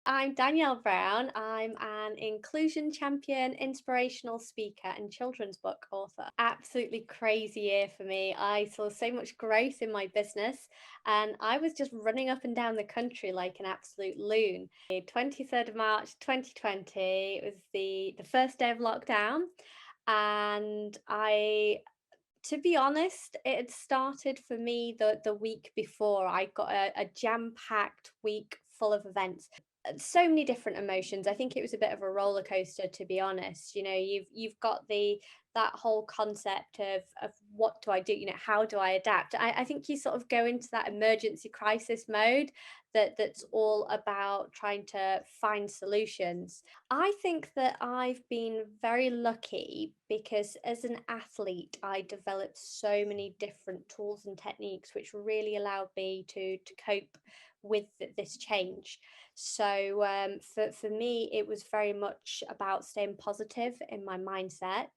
I'm Danielle Brown. I'm an inclusion champion, inspirational speaker, and children's book author. Absolutely crazy year for me. I saw so much growth in my business, and I was just running up and down the country like an absolute loon. The 23rd of March 2020, it was the first day of lockdown, and to be honest, it had started for me the week before. I got a jam-packed week full of events. So many different emotions. I think it was a bit of a roller coaster, to be honest. You've got that whole concept of what do I do? How do I adapt? I think you sort of go into that emergency crisis mode that's all about trying to find solutions. I think that I've been very lucky because as an athlete, I developed so many different tools and techniques which really allowed me to cope with this change. So for me, it was very much about staying positive in my mindset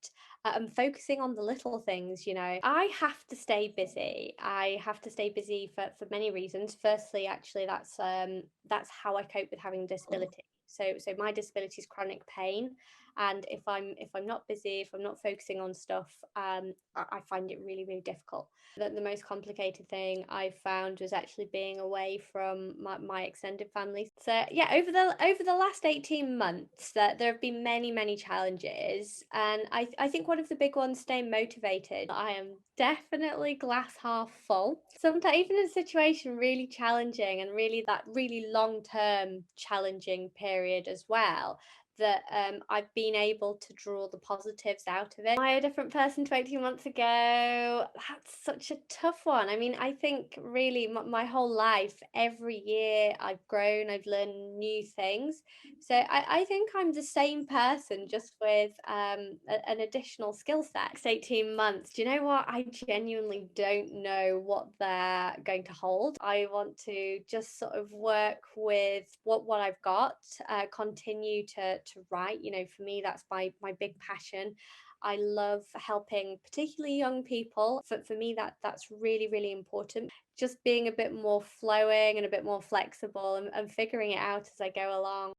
and focusing on the little things. I have to stay busy. I have to stay busy for many reasons. Firstly, actually, that's how I cope with having a disability. So my disability is chronic pain, and if I'm not busy, if I'm not focusing on stuff, I find it really really difficult. The most complicated thing I found was actually being away from my extended family. So yeah, over the last 18 months, that there have been many many challenges, and I think one of the big ones, staying motivated. I am definitely glass half full. Sometimes even in a situation really challenging and really that really long term challenging period as well, that I've been able to draw the positives out of it. Am I a different person to 18 months ago? That's such a tough one. I mean, I think really my whole life, every year I've grown, I've learned new things. So I think I'm the same person, just with an additional skill set. Next 18 months, do you know what? I genuinely don't know what they're going to hold. I want to just sort of work with what I've got, continue to write. For me, that's my big passion. I love helping particularly young people. For me, that's really, really important. Just being a bit more flowing and a bit more flexible, and figuring it out as I go along.